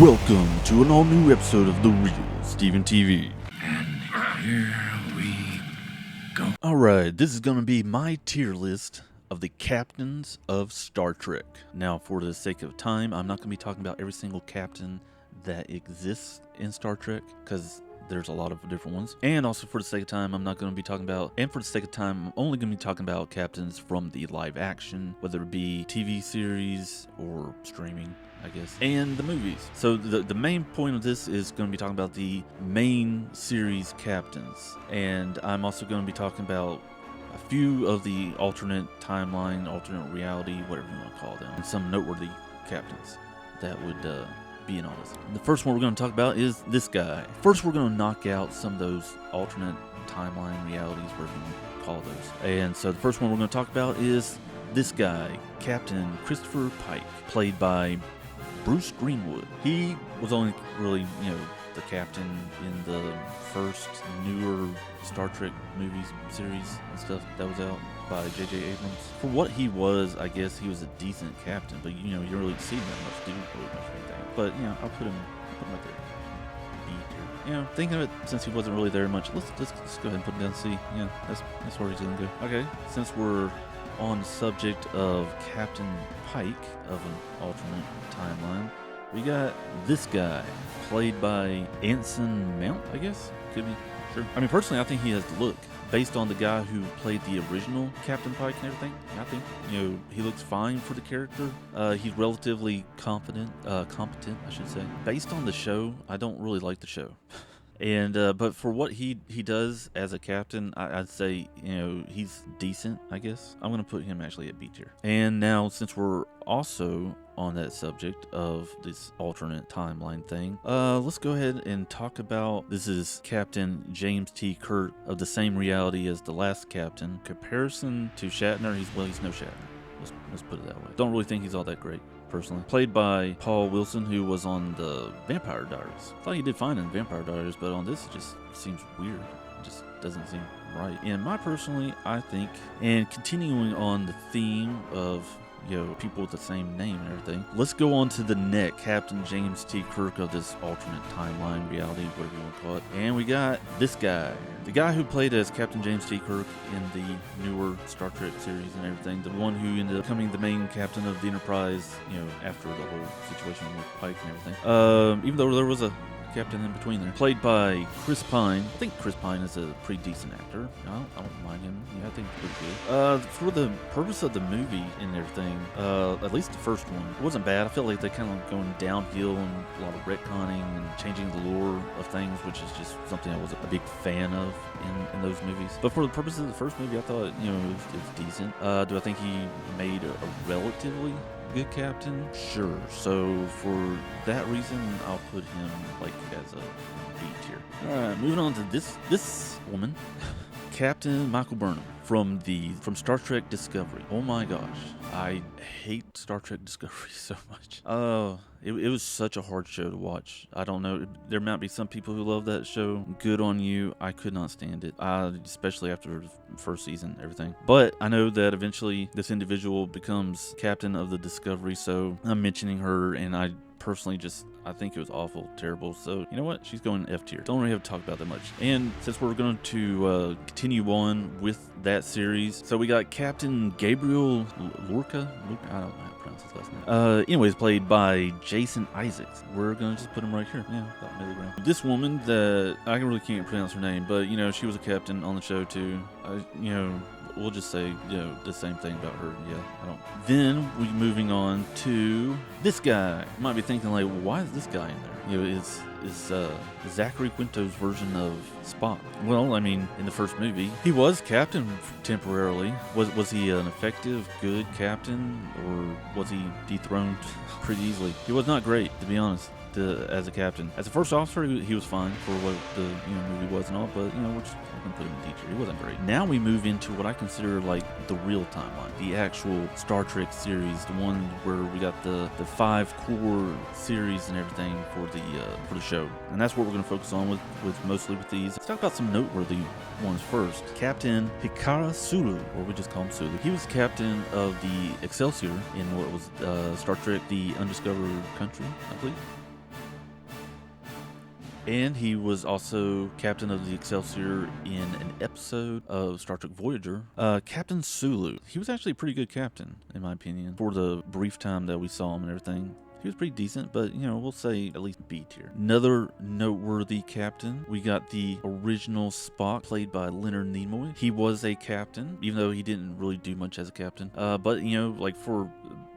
Welcome to an all-new episode of The Real Steven TV. And here we go. Alright, this is going to be my tier list of the captains of Star Trek. Now, for the sake of time, I'm not going to be talking about every single captain that exists in Star Trek, because there's a lot of different ones. And also, for the sake of time, I'm not going to be talking about, and for the sake of time, I'm only going to be talking about captains from the live action, whether it be TV series or streaming, I guess, and the movies. So the main point of this is going to be talking about the main series captains. And I'm also going to be talking about a few of the alternate timeline, alternate reality, whatever you want to call them, and some noteworthy captains that would be in all this. The first one we're going to talk about is this guy. First, we're going to knock out some of those alternate timeline realities, whatever you call those. And so the first one we're going to talk about is this guy, Captain Christopher Pike, played by Bruce Greenwood. He was only really, the captain in the first newer Star Trek movies, series and stuff that was out by J.J. Abrams. For what he was, I guess he was a decent captain, but you don't really see him that much, do really much or anything. But I'll put him right there. B tier. Thinking of it, since he wasn't really there much, let's go ahead and put him down C. Yeah, that's where he's gonna go. Okay, since we're on the subject of Captain Pike of an alternate timeline, we got this guy, played by Anson Mount, I guess? Could be, sure. I mean, personally, I think he has the look. Based on the guy who played the original Captain Pike and everything, I think, he looks fine for the character. He's relatively competent, I should say. Based on the show, I don't really like the show. And but for what he does as a captain, I'd say he's decent, I guess. I'm gonna put him actually at B tier. And now, since we're also on that subject of this alternate timeline thing, let's go ahead and talk about, this is Captain James T. Kirk of the same reality as the last captain. Comparison to Shatner, he's no Shatner. Let's put it that way. Don't really think he's all that great, personally. Played by Paul Wilson, who was on the Vampire Diaries. Thought he did fine in Vampire Diaries, but on this it just seems weird. It just doesn't seem right. And I think, and continuing on the theme of people with the same name and everything, let's go on to the next Captain James T. Kirk of this alternate timeline reality, whatever you want to call it. And we got this guy, the guy who played as Captain James T. Kirk in the newer Star Trek series and everything, the one who ended up becoming the main captain of the Enterprise, after the whole situation with Pike and everything. Even though there was a captain in between there, played by Chris Pine. I think Chris Pine is a pretty decent actor. I don't mind him. I think he's pretty good. For the purpose of the movie and everything, at least the first one, it wasn't bad. I felt like they kind of going downhill and a lot of retconning and changing the lore of things, which is just something I was a big fan of in those movies. But for the purpose of the first movie, I thought it was decent. Do I think he made a relatively good captain? Sure. So for that reason, I'll put him as a B tier. Alright, moving on to this woman. Captain Michael Burnham from Star Trek Discovery. Oh my gosh, I hate Star Trek Discovery so much. It was such a hard show to watch. I don't know, there might be some people who love that show. Good on you. I could not stand it, especially after the first season and everything. But I know that eventually this individual becomes captain of the Discovery, so I'm mentioning her, and I personally I think it was awful, terrible. So you know what? She's going F tier. Don't really have to talk about that much. And since we're going to continue on with that series, so we got Captain Gabriel Lorca. I don't know how to pronounce his last name. Anyways, played by Jason Isaacs. We're gonna just put him right here. Yeah, about middle ground. This woman that I really can't pronounce her name, but she was a captain on the show too. We'll just say, the same thing about her. Yeah, I don't. Then we moving on to this guy. You might be thinking why is this guy in there? Is Zachary Quinto's version of Spock. Well, I mean, in the first movie, he was captain temporarily. Was he an effective, good captain, or was he dethroned pretty easily? He was not great, to be honest. As a captain, as a first officer, he was fine for what the movie was and all, but we're just gonna put him in teacher. He wasn't great. Now we move into what I consider the real timeline, the actual Star Trek series, the one where we got the 5 core series and everything for the show, and that's what we're gonna focus on with mostly with these. Let's talk about some noteworthy ones first. Captain Hikaru Sulu, or we just call him Sulu. He was captain of the Excelsior in what was Star Trek: The Undiscovered Country, I believe. And he was also captain of the Excelsior in an episode of Star Trek Voyager. Captain Sulu. He was actually a pretty good captain, in my opinion, for the brief time that we saw him and everything. He was pretty decent, but, we'll say at least B tier. Another noteworthy captain, we got the original Spock, played by Leonard Nimoy. He was a captain, even though he didn't really do much as a captain. But, like for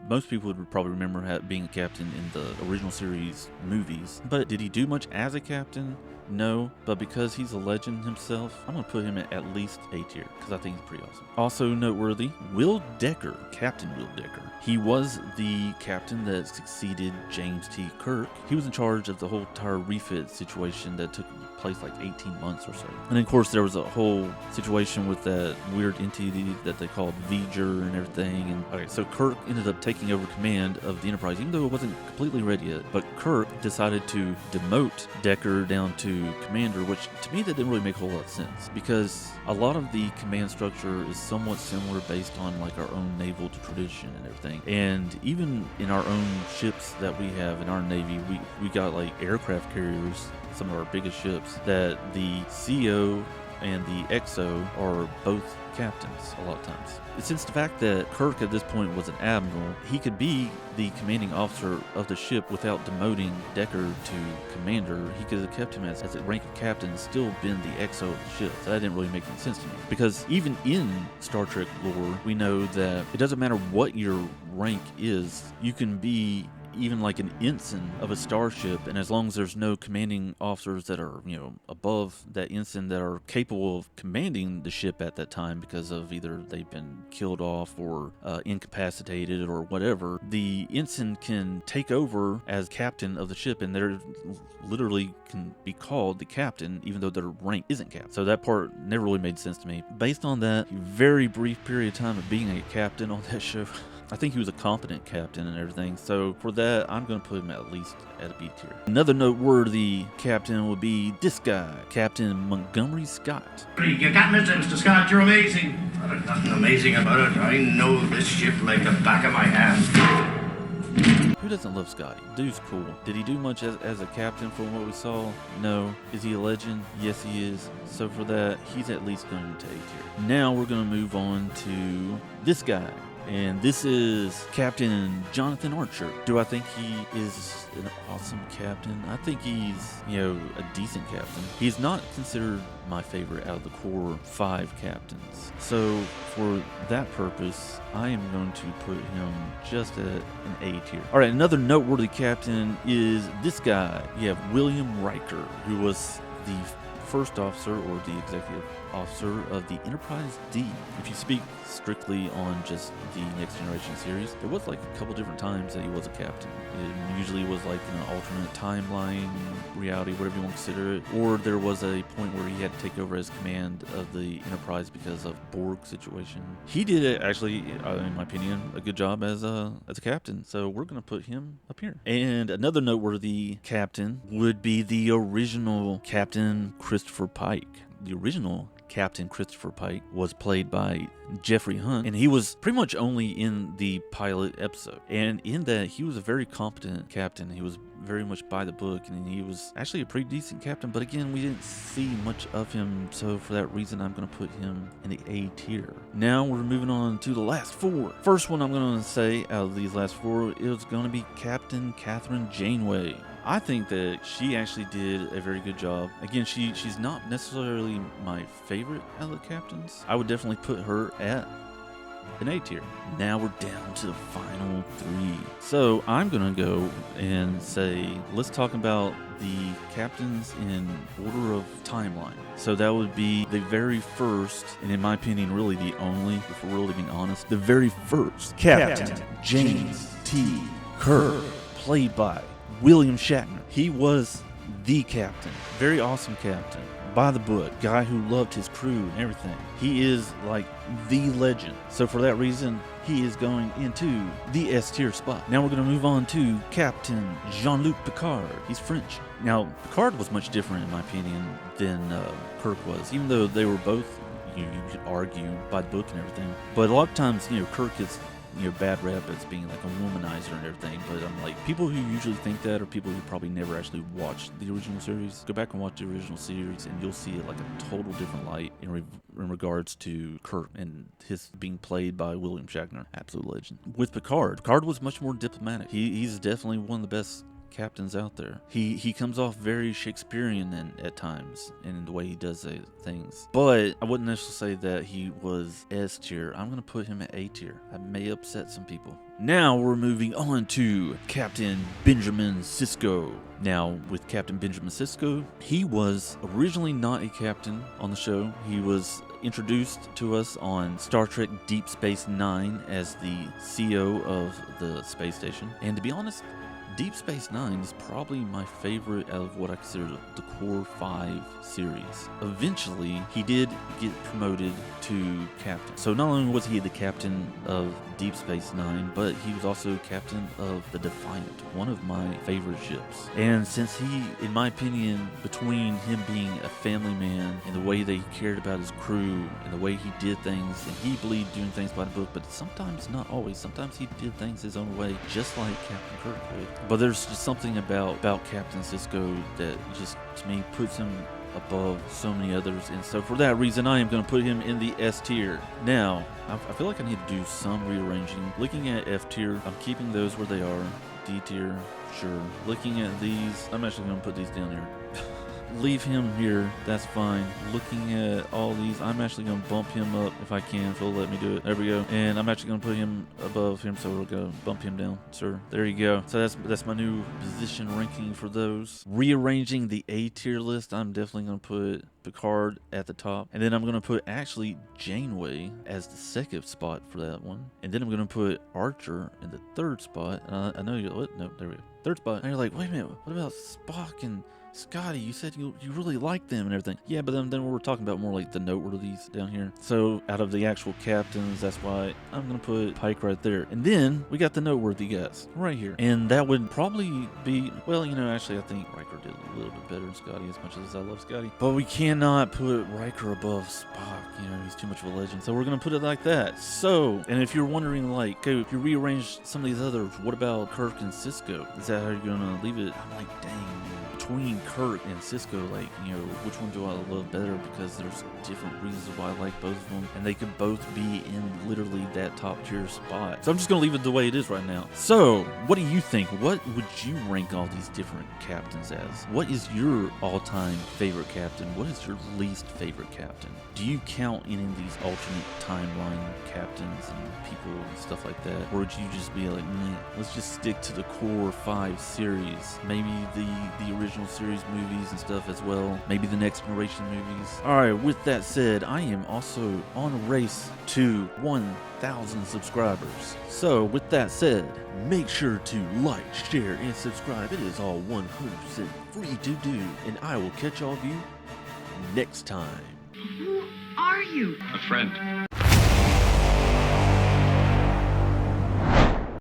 most people would probably remember being a captain in the original series movies. But did he do much as a captain? No, but because he's a legend himself, I'm going to put him at least A tier, because I think he's pretty awesome. Also noteworthy, Will Decker, Captain Will Decker. He was the captain that succeeded James T. Kirk. He was in charge of the whole entire refit situation that took place like 18 months or so. And of course, there was a whole situation with that weird entity that they called V'ger and everything. And okay, so Kirk ended up taking over command of the Enterprise, even though it wasn't completely ready yet. But Kirk decided to demote Decker down to commander, which to me that didn't really make a whole lot of sense, because a lot of the command structure is somewhat similar based on like our own naval tradition and everything. And even in our own ships that we have in our Navy, we got like aircraft carriers, some of our biggest ships, that the CO and the XO are both captains a lot of times. Since the fact that Kirk at this point was an admiral, he could be the commanding officer of the ship without demoting Decker to commander. He could have kept him as a rank of captain and still been the XO of the ship. So that didn't really make any sense to me. Because even in Star Trek lore, we know that it doesn't matter what your rank is, you can be even like an ensign of a starship, and as long as there's no commanding officers that are, above that ensign that are capable of commanding the ship at that time because of either they've been killed off or incapacitated or whatever, the ensign can take over as captain of the ship, and they're literally can be called the captain even though their rank isn't captain. So that part never really made sense to me. Based on that very brief period of time of being a captain on that show, I think he was a competent captain and everything. So for that, I'm going to put him at least at a B tier. Another noteworthy captain would be this guy, Captain Montgomery Scott. You got me, Mr. Scott. You're amazing. There's nothing amazing about it. I know this ship like the back of my hand. Who doesn't love Scotty? Dude's cool. Did he do much as a captain from what we saw? No. Is he a legend? Yes, he is. So for that, he's at least going to A tier. Now we're going to move on to this guy. And this is Captain Jonathan Archer. Do I think he is an awesome captain? I think he's, a decent captain. He's not considered my favorite out of the core 5 captains. So for that purpose, I am going to put him just at an A tier. All right, another noteworthy captain is this guy. You have William Riker, who was the first officer or the executive officer of the Enterprise D. If you speak strictly on just the Next Generation series, there was like a couple different times that he was a captain. It usually was like an alternate timeline, reality, whatever you want to consider it, or there was a point where he had to take over as command of the Enterprise because of Borg situation. He did actually, in my opinion, a good job as a captain, so we're going to put him up here. And another noteworthy captain would be the original Captain Christopher Pike. The original Captain Christopher Pike was played by Jeffrey Hunt, and he was pretty much only in the pilot episode. And in that, he was a very competent captain. He was very much by the book, and he was actually a pretty decent captain. But again, we didn't see much of him, so for that reason, I'm going to put him in the A tier. Now we're moving on to the last 4. First one I'm going to say out of these last 4 is going to be Captain Catherine Janeway. I think that she actually did a very good job. Again, she's not necessarily my favorite out of the captains. I would definitely put her at an A tier. Now we're down to the final 3. So I'm going to go and say, let's talk about the captains in order of timeline. So that would be the very first, and in my opinion, really the only, if we're really being honest, the very first Captain James T. Kirk, played by William Shatner. He was the captain. Very awesome captain. By the book. Guy who loved his crew and everything. He is like the legend. So for that reason, he is going into the S tier spot. Now we're going to move on to Captain Jean-Luc Picard. He's French. Now, Picard was much different, in my opinion, than Kirk was. Even though they were both, you could argue, by the book and everything. But a lot of times, Kirk is bad rap as being like a womanizer and everything. But I'm like, people who usually think that are people who probably never actually watched the original series. Go back and watch the original series, and you'll see it like a total different light in regards to Kirk and his being played by William Shatner, absolute legend. With Picard was much more diplomatic. He's definitely one of the best captains out there. He comes off very Shakespearean at times in the way he does things, but I wouldn't necessarily say that he was S tier. I'm gonna put him at A tier. I may upset some people. Now we're moving on to Captain Benjamin Sisko. Now, with Captain Benjamin Sisko, he was originally not a captain on the show. He was introduced to us on Star Trek Deep Space Nine as the CEO of the space station. And to be honest, Deep Space Nine is probably my favorite out of what I consider the core 5 series. Eventually, he did get promoted to captain. So not only was he the captain of Deep Space Nine, but he was also captain of the Defiant, one of my favorite ships. And since he, in my opinion, between him being a family man and the way that he cared about his crew and the way he did things, and he believed doing things by the book, but sometimes not always. Sometimes he did things his own way, just like Captain Kirk would. But there's just something about Captain Sisko that just, to me, puts him above so many others, and so for that reason I am going to put him in the S tier. Now, I feel like I need to do some rearranging. Looking at F tier, I'm keeping those where they are. D tier, sure. Looking at these, I'm actually going to put these down here. Leave him here, that's fine. Looking at all these, I'm actually going to bump him up if I can, if he'll let me do it. There we go. And I'm actually going to put him above him, so we're going to bump him down, sir. There you go. So that's my new position ranking for those. Rearranging the A tier list, I'm definitely going to put Picard at the top. And then I'm going to put actually Janeway as the second spot for that one. And then I'm going to put Archer in the third spot. I know you, what? No, there we go. Third spot. And you're like, wait a minute, what about Spock and Scotty? You said you really like them and everything. Yeah, but then we're talking about more like the noteworthies down here. So out of the actual captains, that's why I'm gonna put Pike right there. And then we got the noteworthy guys right here. And that would probably be, well, actually I think Riker did a little bit better than Scotty, as much as I love Scotty. But we cannot put Riker above Spock. He's too much of a legend. So we're gonna put it like that. So, and if you're wondering, like, okay, if you rearrange some of these others, what about Kirk and Sisko? Is that how you're gonna leave it? I'm like, dang, between Kirk and Sisko, like, which one do I love better? Because there's different reasons why I like both of them, and they could both be in literally that top tier spot. So I'm just gonna leave it the way it is right now. So what do you think? What would you rank all these different captains as? What is your all-time favorite captain? What is your least favorite captain? Do you count any of these alternate timeline captains and people and stuff like that? Or would you just be like, meh, let's just stick to the core 5 series? Maybe the original series movies and stuff as well. Maybe the Next Generation movies. Alright, with that said, I am also on a race to 1,000 subscribers. So with that said, make sure to like, share, and subscribe. It is all 100% free to do. And I will catch all of you next time. Who are you? A friend.